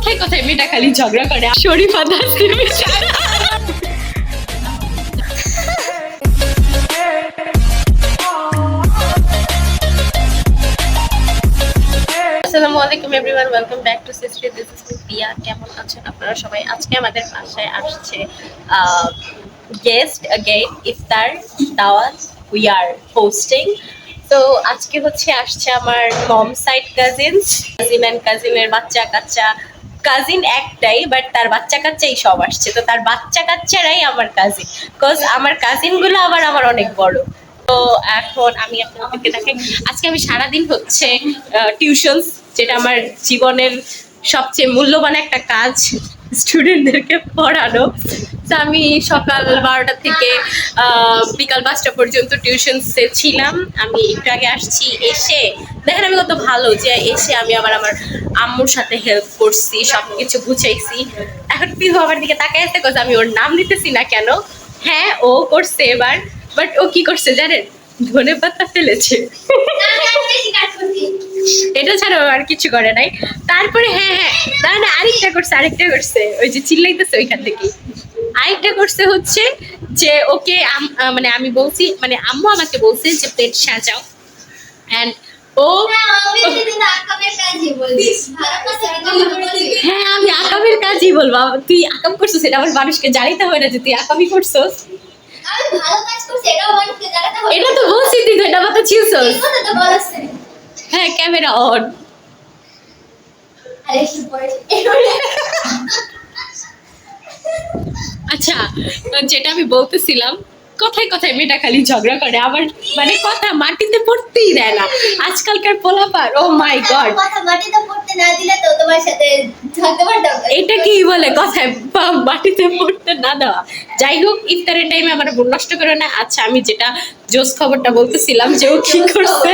কথায় কথায় মেয়েটা খালি ঝগড়া করে শরীফা তাসনিমের সাথে। আসসালামু আলাইকুম এভরিওয়ান, ওয়েলকাম ব্যাক টু সিস্ট্রি। This is Priya. কেমন আছেন আপনারা সবাই? আজকে আমাদের বাসায় আসছে গেস্ট अगेन, ইফতার দাওয়াত উই আর হোস্টিং। তো আজকে হচ্ছে আসছে আমার মম সাইড কাজিনস, কাজিন অ্যান্ড কাজিনের বাচ্চা কাচ্চা। কাজিন একটাই, বাট তার বাচ্চা কাচ্চাই সব আসছে। তো তার বাচ্চা কাচ্চারাই আমার কাজিন, বিকজ আমার কাজিনগুলো আবার আমার অনেক বড়। তো এখন আমি আপনাদেরকে দেখাই, আজকে আমি সারাদিন হচ্ছে টিউশনস, যেটা আমার জীবনের সবচেয়ে মূল্যবান একটা কাজ, স্টুডেন্টদেরকে পড়ানো। তো আমি সকাল 12টা থেকে বিকাল 5টা পর্যন্ত টিউশনসে ছিলাম। আমি একটু আগে আসছি, এসে দেখেন আমি কত ভালো যে এসে আমি আবার আমার আম্মুর সাথে হেল্প করছি, সব কিছু গুছাইছি। এখন পিহু আমার দিকে তাকাই আছে, কথা আমি ওর নাম নিতেছি না কেন। হ্যাঁ, ও করছে এবার, বাট ও কি করছে জানেন? ধনে পাতা ফেলেছে। এটা ছাড়া আর কিছু করে নাই। তারপরে হ্যাঁ হ্যাঁ না না আরেকটা করছে ওই যে চিল্লাইতেছে ওইখান থেকে। আরেকটা করছে হচ্ছে যে ওকে মানে আমি বলছি, মানে আম্মু আমাকে বলছে যে প্লেট সাজাও, অ্যান্ড ও হ্যাঁ আমি আকামের কাজই বলবো। তুই আকাম করছিস, সেটা আমার মানুষকে জানিতে হয় না যে তুই আকামই করছিস। এটা তো বলছি, তুই ধন্যবাদ পাতা ছিলছস। হ্যাঁ, ক্যামেরা অন। আচ্ছা, যেটা আমি বলতেছিলাম, কথায় কথায় মেয়েটা খালি ঝগড়া করে, আমার মানে কথা মাটিতে পড়তেই দেয় না আজকালকার পোলাপার। ও মাই গড, মাটিতে পড়তে না দিলে তো তোমার সাথে এটা কি বলে কথায় মাটিতে পড়তে না দেওয়া? যাই হোক, ইফতারের টাইমে আমার মন নষ্ট করে না। আচ্ছা, আমি যেটা জোস খবরটা বলতেছিলাম যে ও কি করছে,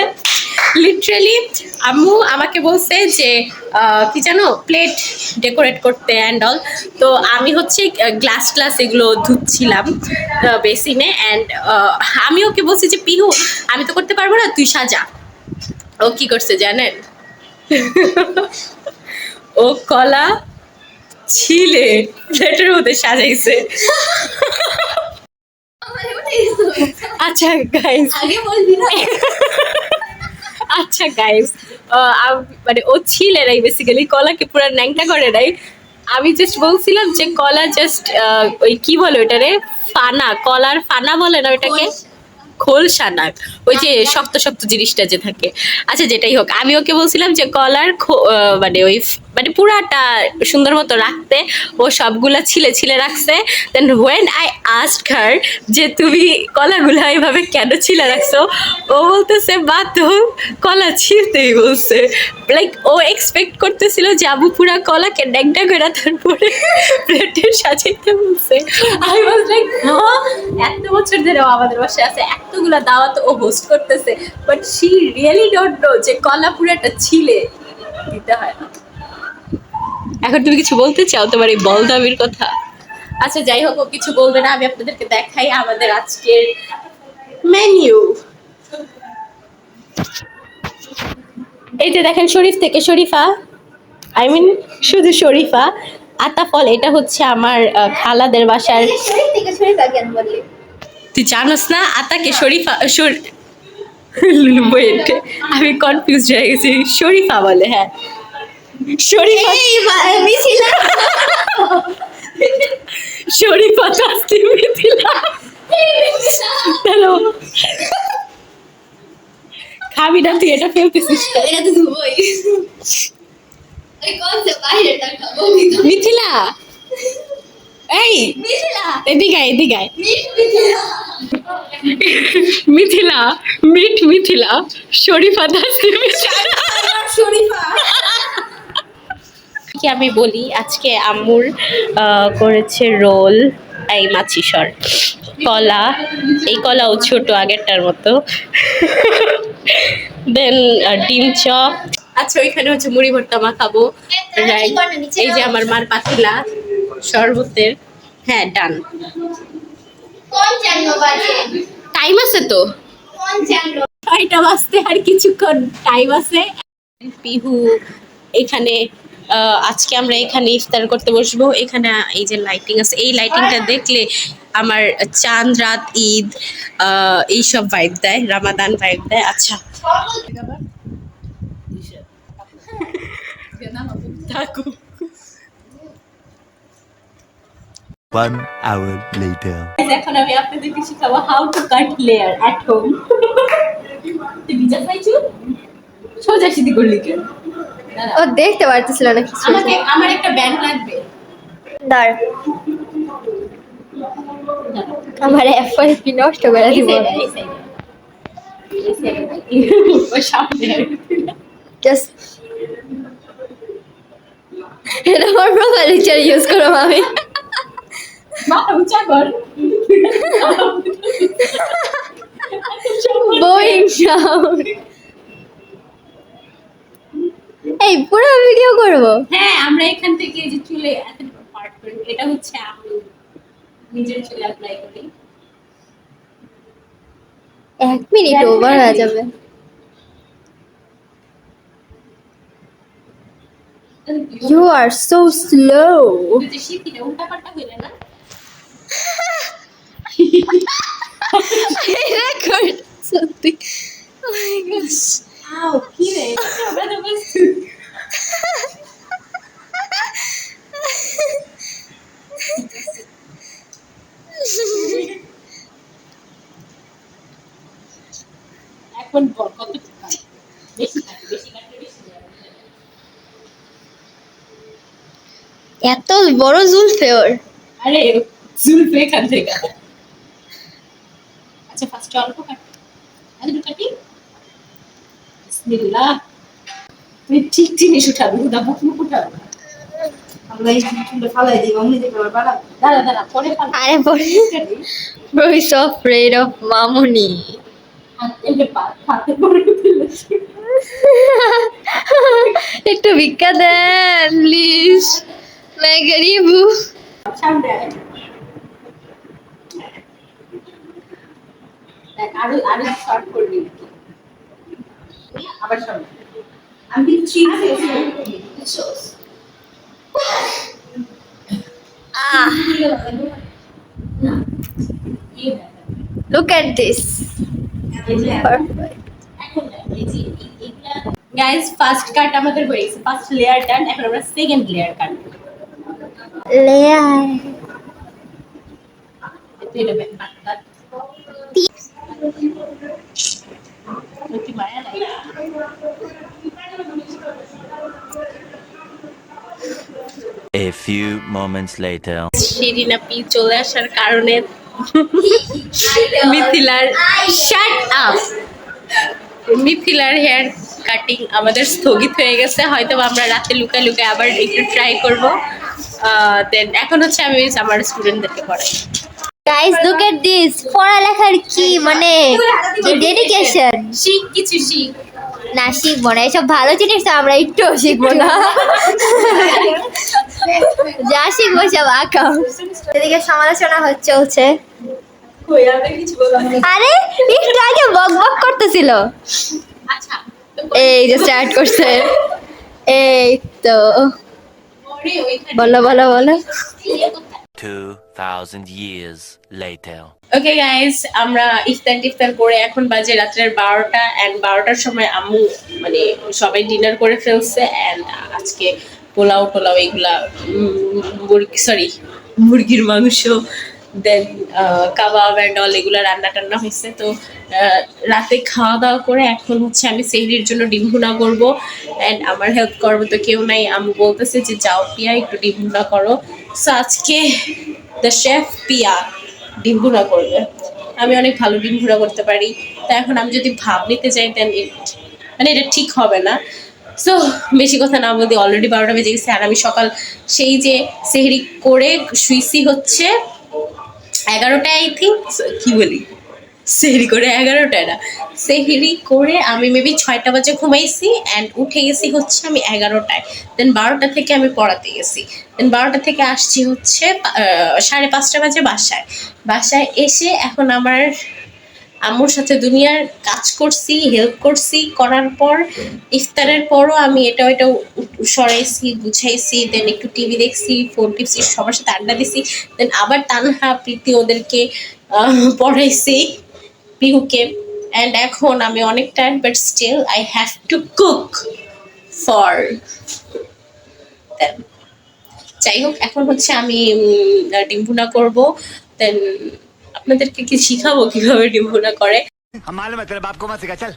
লিটারালি আম্মু আমাকে বলছে যে কি জানো, প্লেট ডেকোরেট করতে অ্যান্ড অল। তো আমি হচ্ছে গ্লাস এগুলো ধুচ্ছিলাম বেসিনে, অ্যান্ড আমি ওকে বলছি যে পিহু আমি তো করতে পারবো না, তুই সাজা। ও কি করছে জানেন? ও কলা ছিলে প্লেটের মধ্যে সাজাইছে। আচ্ছা গাইস, আগে বলবি না। আচ্ছা গাইস, মানে ও ছিলে নাই, বেসিক্যালি কলাকে পুরো ন্যাংটা করে নাই। আমি জাস্ট বলছিলাম যে কলা জাস্ট ওই কি বলে ওটারে, ফানা, কলার ফানা বলে না ওটাকে, খোলসা না, ওই যে শক্ত শক্ত জিনিসটা যে থাকে। আচ্ছা যেটাই হোক, আমি ওকে বলছিলাম যে কলার মানে ওই মানে পুরাটা সুন্দর মতো রাখতে। ও সবগুলা ছিলে ছিলে রাখছে। দেন হোয়েন আই আস্কড হার যে তুমি কলাগুলা এইভাবে কেন ছিলে রাখছো, ও বলতেছে বা তো কলা ছিঁড়তেই বলছে। লাইক ও এক্সপেক্ট করতেছিল যে আবু পুরা কলাকে ড্যাংটা করে তারপরে প্লেটে সাজাইতে বলছে। আই ওয়াজ লাইক হ্যাঁ, এত বছর ধরে ও আমাদের বাসায় আছে, এতগুলা দাওয়াত ও হোস্ট করতেছে, but she really don't know যে কলা পুরাটা ছিলে দিতে হয় না। এখন তুমি কিছু বলতে চাও তোমার এই বলদামির কথা? আচ্ছা যাই হোক, ও কিছু বলবে না, আমি আপনাদেরকে দেখাই আমাদের আজকের মেনু। এই যে দেখেন, শরীফ থেকে শরীফা, আই মিন শুধু শরীফা, আতাফল। এটা হচ্ছে আমার খালাদের বাসার। শরীর থেকে শরীর কেন বললি? তুই জানোস না আতাকে শরীফা ওয়েট, আমি কনফিউজ হয়ে গেছি। শরীফা বলে, হ্যাঁ শরীফা, মিছিলা শরীফা তাসনিম মিথিলা। হ্যালো, খাবি না তুই, এটা ফেলতেছিস। এটা তো ধুবই। এই কোন সে বাইরেটা খাবো মিথিলা, এই মিছিলা এদিকে আয়, এদিকে আয়। মিছিলা মিথিলা, মিথিলা, শরীফা তাসনিম শরীফা। কি আমি বলি, আজকে আম্মুর করেছে রোল, এই মাছিসর কলা, এই কলাও ছোট আগেরটার মতো, দেন ডিম চপ। আচ্ছা ওইখানে হচ্ছে মুড়ি ভর্তা মাখাবো, রাইট। এই যে আমার মার পাতিলা শরবতের, হ্যাঁ ডান। কোন জানো বাজে? টাইম আছে তো, কোন জানো? 6টা বাজতে আর কিছুক্ষণ টাইম আছে। পিহু এখানে আজকে আমরা এখানে ইফতার করতে বসবো। এখানে এই যে লাইটিং আছে, এই লাইটিংটা দেখলে আমার চাঁদ রাত ঈদ এইসব ভাইব দেয়, রামাদান ভাইব দেয়। আচ্ছা থাকুক। 1 hour later. এখন আমি আপনাদেরকে শিখাবো how to cut layer at home. তুই বিজা খাইছু? সোজা সিধি করলি কেন? ও দেখতে পারতেছিল না কিছু। আমার একটা ব্যান্ড লাগবে। দাঁড়, আমার এফআইপি নষ্ট করে দিব। জাস্ট এটা আমার প্রোফাইল পিকচার ইউজ করব আমি। মাথা উঁচা কর। Boeing sound. এই পুরো ভিডিও করব। হ্যাঁ, আমরা এখান থেকে যে চুলে পার্ট করি, এটা হচ্ছে আমি নিজের চুলে অ্যাপ্লাই করি। 1 মিনিট ওভার হয়ে যাবে। You are so slow. যদি শীতিটা উল্টা পাল্টা হইলে না Record something. Oh my gosh. আও কি রে আমরা তো বস এখন বল কত টাকা বেশি কাটলে বেশি এত বড় জুলফে ওর। আরে জুলফে এখান থেকে আচ্ছা ফার্স্ট অল্প কাটি আগে কাটি বিসমিল্লাহ তুই ঠিক জিনিস উঠাবি হুদা বুক মুখ উঠাবি আমরা এই চুলটা ফালাই দিই অমনি দেখে আবার বাড়া দাঁড়া দাঁড়া পরে ফাল আরে পরে bro is so afraid of মামুনি। হাতে পা হাতে পরে ফেলেছি একটু ভিক্ষা দেন প্লিজ, मैं गरीब हूँ। সামনে আয় দেখ আরো আরো শর্ট করবি আবার সামনে আমি cheese sauce Look at this. Perfect. Guys first কাট আমাদের হয়ে গেছে, ফার্স্ট লেয়ার ডান। এখন আমরা সেকেন্ড লেয়ার কাটব। Layer. এটা ব্যাক কাট তুই মায়া নাই A few moments later. Shirin আপি চলে আসার কারণে মিথিলার শাট আপ মিথিলার হেয়ার কাটিং আমাদের স্থগিত হয়ে গেছে। হয়তো আমরা রাতে লুকায় লুকায় আবার একটু ট্রাই করব। দেন এখন হচ্ছে আমি আমার স্টুডেন্টদেরকে পড়াই। Guys, look at this. পড়ালেখার কি মানে কি ডেডিকেশন। শিখ কিছু শিখ না শিখবো না, এসব ভালো জিনিস তো আমরা একটু শিখবো না। যা শিখবো সব আঁকাও। এদিকে সমালোচনা চলছে। কিছু বললাম না। আরে একটু আগে বক বক করতেছিল, আচ্ছা এই যে স্টার্ট করছে। এই তো পরে ওইখানে বলো বলো বলো। 2000 years later. ওকে গাইস, আমরা ইফতার করে এখন বাজে রাত্রের 12টা এন্ড 12টার সময় আম্মু মানে সবাই ডিনার করে ফেলছে। এন্ড আজকে পোলাও টোলাও এগুলা মুরগির মাংস দেন কাবাব অ্যান্ড অল এগুলা রান্না টান্না হয়েছে। তো রাতে খাওয়া দাওয়া করে এখন হচ্ছে আমি সেহরির জন্য ডিম ভুনা করবো অ্যান্ড আমার হেল্প করবো তো কেউ নাই। আম্মু বলতেছে যে যাও পিয়া একটু ডিম ভুনা করো। সো আজকে দ্য শেফ পিয়া ডিম ভুনা করবে। আমি অনেক ভালো ডিম ভুনা করতে পারি। তো এখন আমি যদি ভাব নিতে যাই দেন মানে এটা ঠিক হবে না। সো বেশি কথা না বলতে অলরেডি 12টা বেজে গেছে। আর আমি সকাল সেই যে সেহরি করে শুইছি হচ্ছে 11টায় আই থিঙ্ক। কি বলি সেহরি করে 11টায় না, সেহরি করে আমি মেবি 6টা বাজে ঘুমাইছি অ্যান্ড উঠে গেছি হচ্ছে আমি 11টায়। দেন 12টা থেকে আমি পড়াতে গেছি। দেন 12টা থেকে আসছি হচ্ছে 5:30 বাজে বাসায় এসে এখন আমার আম্মুর সাথে দুনিয়ার কাজ করছি, হেল্প করছি, করার পর ইফতারের পরও আমি এটা ওইটা সরাইছি, গুছাইছি, দেন একটু টিভি দেখছি, ফোন টিপছি, সবার সাথে আড্ডা দিছি, দেন আবার তানহা প্রীতি ওদেরকে পড়াইছি, পিহুকে। অ্যান্ড এখন আমি অনেক tired, but still I have to cook for them. যাই হোক, এখন হচ্ছে আমি ডিম ভুনা করবো, দেন আপনাদেরকে কি শিখাবো কিভাবে ডিম ভুনা করে। हम मालूम है तेरे बाप को मत सिखा चल।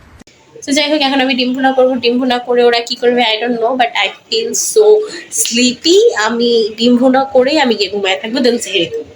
তো যাই হোক, এখন আমি ডিম ভুনা করবো। ডিম ভুনা করে ওরা কি করবে I don't know, but I feel so sleepy. আমি ডিম ভুনা করে আমি গিয়ে ঘুমায় থাকবো, দেন সেহেরি খাবো।